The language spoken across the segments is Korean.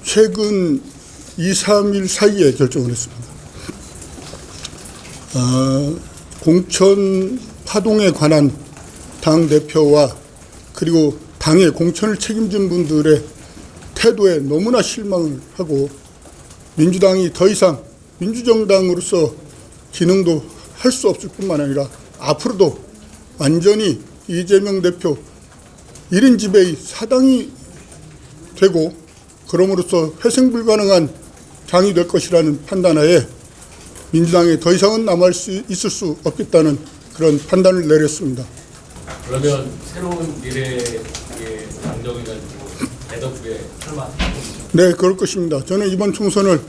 최근 2, 3일 사이에 결정을 했습니다. 공천 파동에 관한 당 대표와 그리고 당의 공천을 책임진 분들의 태도에 너무나 실망을 하고 민주당이 더 이상 민주정당으로서 기능도 할 수 없을 뿐만 아니라 앞으로도 완전히 이재명 대표 1인 지배의 사당이 되고 그럼으로써 회생 불가능한 당이 될 것이라는 판단하에 민주당에 더 이상은 남을 수 있을 수 없겠다는 그런 판단을 내렸습니다. 그러면 새로운 미래의 당정이 가지고 대덕구에 설마? 네, 그럴 것입니다. 저는 이번 총선을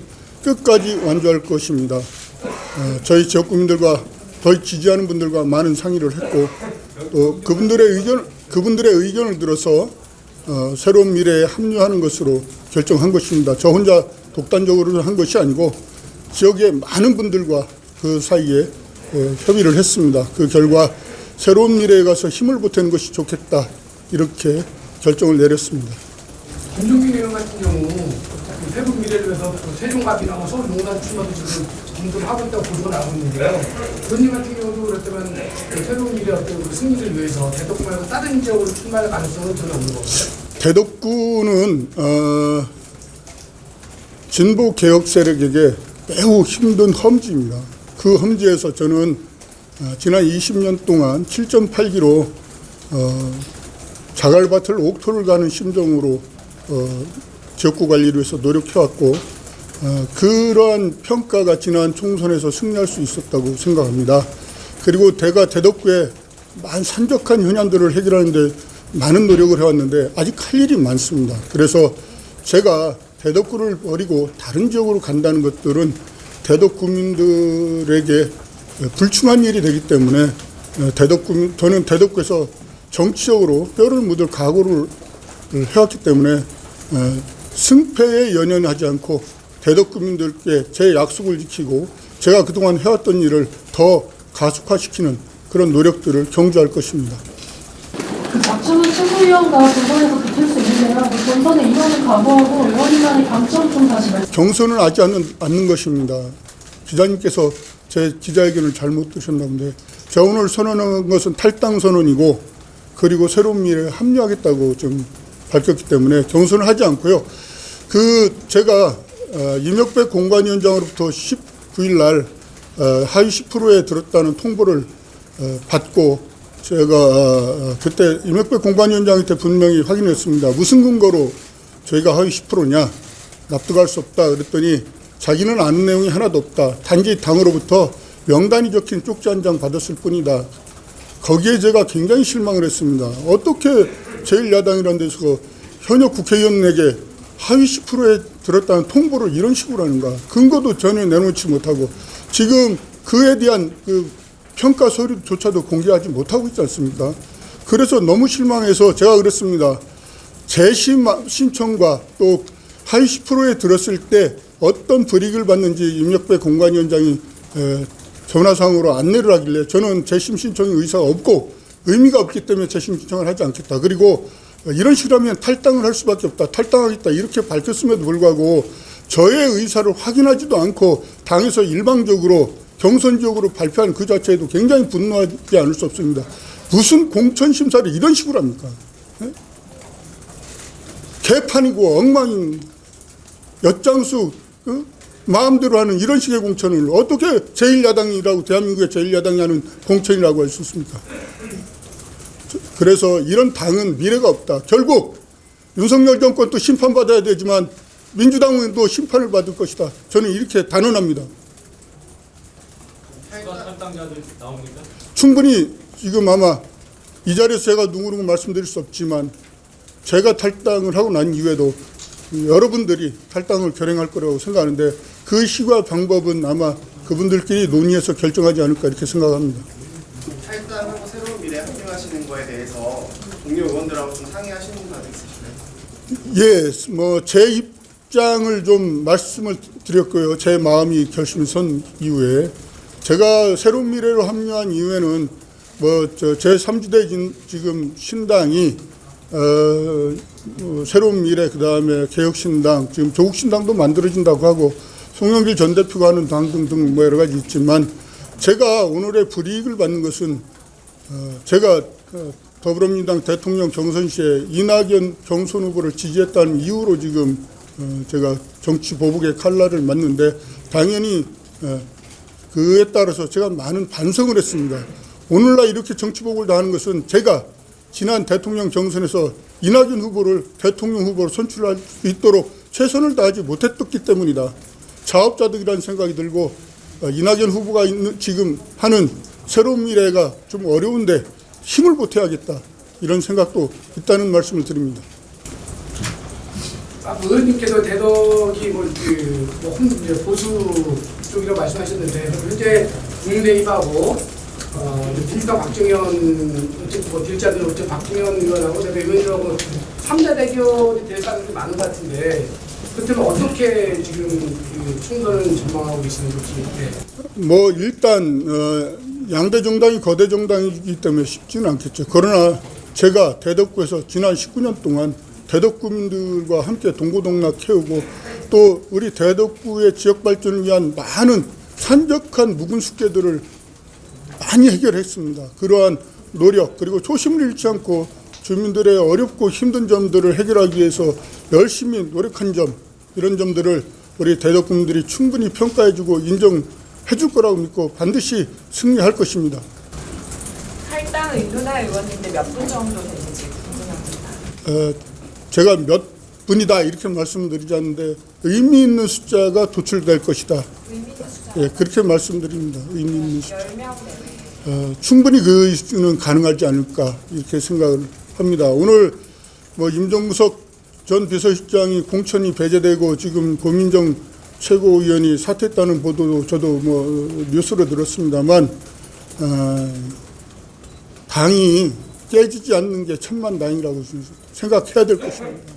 끝까지 완주할 것입니다. 저희 지역구민들과 더 지지하는 분들과 많은 상의를 했고 또 그분들의 의견을 들어서 새로운 미래에 합류하는 것으로 결정한 것입니다. 저 혼자 독단적으로 한 것이 아니고 지역의 많은 분들과 그 사이에 협의를 했습니다. 그 결과 새로운 미래에 가서 힘을 보태는 것이 좋겠다 이렇게 결정을 내렸습니다. 김종민 의원 같은 경우 새로운 미래를 위해서 세종갑이나 서울농단 출마도 지금 검토를 하고 있다고 보도가 나오고 있는데요. 의원님 같은 경우도 그렇다면 새로운 미래 어떤 승리를 위해서 대덕구 말고 다른 지역으로 출마할 가능성은 전혀 없는 건가요? 대덕구는 진보 개혁 세력에게 매우 힘든 험지입니다. 그 험지에서 저는 지난 20년 동안 7.8기로 자갈밭을 옥토를 가는 심정으로 지역구 관리를 위해서 노력해왔고 그러한 평가가 지난 총선에서 승리할 수 있었다고 생각합니다. 그리고 대덕구에 산적한 현안들을 해결하는 데 많은 노력을 해왔는데 아직 할 일이 많습니다. 그래서 제가 대덕구를 버리고 다른 지역으로 간다는 것들은 대덕구민들에게 불충한 일이 되기 때문에 저는 대덕구에서 정치적으로 뼈를 묻을 각오를 해왔기 때문에 승패에 연연하지 않고 대덕구민들께 제 약속을 지키고 제가 그동안 해왔던 일을 더 가속화시키는 그런 노력들을 경주할 것입니다. 박주민 최고위원과 본선에서 붙을 수 있는데요. 본선에 이번을 각오하고 의원님만의 강점 좀 다시 말씀. 경선을 하지 않는 것입니다. 기자님께서 제 기자회견을 잘못 들으셨나 본데 제가 오늘 선언한 것은 탈당 선언이고 그리고 새로운 미래에 합류하겠다고 좀 밝혔기 때문에 경선을 하지 않고요. 제가 임혁백 공관위원장으로부터 19일 날 하위 10%에 들었다는 통보를 받고 제가 그때 임혁백 공관위원장한테 분명히 확인했습니다. 무슨 근거로 저희가 하위 10%냐 납득할 수 없다 그랬더니 자기는 아는 내용이 하나도 없다. 단지 당으로부터 명단이 적힌 쪽지 한 장 받았을 뿐이다. 거기에 제가 굉장히 실망을 했습니다. 어떻게 제1야당이라는 데서 현역 국회의원에게 하위 10%에 들었다는 통보를 이런 식으로 하는가. 근거도 전혀 내놓지 못하고 지금 그에 대한 평가 서류조차도 공개하지 못하고 있지 않습니까? 그래서 너무 실망해서 제가 그랬습니다. 재심 신청과 또 하위 10%에 들었을 때 어떤 불이익을 받는지 임혁배 공관위원장이 전화상으로 안내를 하길래 저는 재심 신청의 의사가 없고 의미가 없기 때문에 재심 신청을 하지 않겠다. 그리고 이런 식으로 하면 탈당을 할 수밖에 없다. 탈당하겠다. 이렇게 밝혔음에도 불구하고 저의 의사를 확인하지도 않고 당에서 일방적으로 경선 지역으로 발표한 그 자체에도 굉장히 분노하지 않을 수 없습니다. 무슨 공천 심사를 이런 식으로 합니까? 네? 개판이고 엉망인 엿장수 마음대로 하는 이런 식의 공천을 어떻게 제1야당이라고 대한민국의 제1야당이 하는 공천이라고 할 수 있습니까? 그래서 이런 당은 미래가 없다. 결국 윤석열 정권도 심판받아야 되지만 민주당도 심판을 받을 것이다. 저는 이렇게 단언합니다. 탈당자들 나옵니까? 충분히 지금 아마 이 자리에서 제가 누구라고 말씀드릴 수 없지만 제가 탈당을 하고 난 이후에도 여러분들이 탈당을 결행할 거라고 생각하는데 그 시과 방법은 아마 그분들끼리 논의해서 결정하지 않을까 이렇게 생각합니다. 탈당하고 새로운 미래에 합류하시는 거에 대해서 동료 의원들하고 좀 상의하시는 바는 있으실까요? 예, 제 입장을 좀 말씀을 드렸고요. 제 마음이 결심이 선 이후에 제가 새로운 미래로 합류한 이후에는 제3지대 지금 신당이 새로운 미래, 그 다음에 개혁신당, 지금 조국신당도 만들어진다고 하고 송영길 전 대표가 하는 당 등등 뭐 여러 가지 있지만 제가 오늘의 불이익을 받는 것은 제가 더불어민주당 대통령 경선 시에 이낙연 경선 후보를 지지했다는 이유로 지금 제가 정치 보복의 칼날을 맞는데 당연히 그에 따라서 제가 많은 반성을 했습니다. 오늘날 이렇게 정치 보복을 당하는 것은 제가 지난 대통령 경선에서 이낙연 후보를 대통령 후보로 선출할 수 있도록 최선을 다하지 못했기 때문이다. 자업자득이라는 생각이 들고 이낙연 후보가 지금 하는 새로운 미래가 좀 어려운데 힘을 보태야겠다. 이런 생각도 있다는 말씀을 드립니다. 의원님께서 대덕이 보수 쪽이라고 말씀하셨는데 현재 국민의힘하고 딜타 박정현 딜자들 박정현 의원하고 의원님하고 3자 대결이 될 가능성이 많은 것 같은데 그때는 어떻게 지금 총선을 전망하고 계시는지. 뭐 일단 양대 정당이 거대 정당이기 때문에 쉽지는 않겠죠. 그러나 제가 대덕구에서 지난 19년 동안 대덕구민들과 함께 동고동락 해오고 또 우리 대덕구의 지역 발전을 위한 많은 산적한 묵은 숙제들을 많이 해결했습니다. 그러한 노력 그리고 초심을 잃지 않고 주민들의 어렵고 힘든 점들을 해결하기 위해서 열심히 노력한 점, 이런 점들을 우리 대덕구민들이 충분히 평가해주고 인정해 줄 거라고 믿고 반드시 승리할 것입니다. 할당 윤두나 의원님들 몇 분 정도 되는지 궁금합니다. 제가 몇 분이다 이렇게 말씀드리지 않는데 의미 있는 숫자가 도출될 것이다. 의미 있는 숫자 예, 그렇게 말씀드립니다. 의미 있는 숫자. 10명 내외. 충분히 그 수는 가능하지 않을까 이렇게 생각을 합니다. 오늘 뭐 임종무석 전 비서실장이 공천이 배제되고 지금 고민정 최고위원이 사퇴했다는 보도도 저도 뭐 뉴스로 들었습니다만 당이 깨지지 않는 게 천만다행이라고 생각해야 될 것입니다.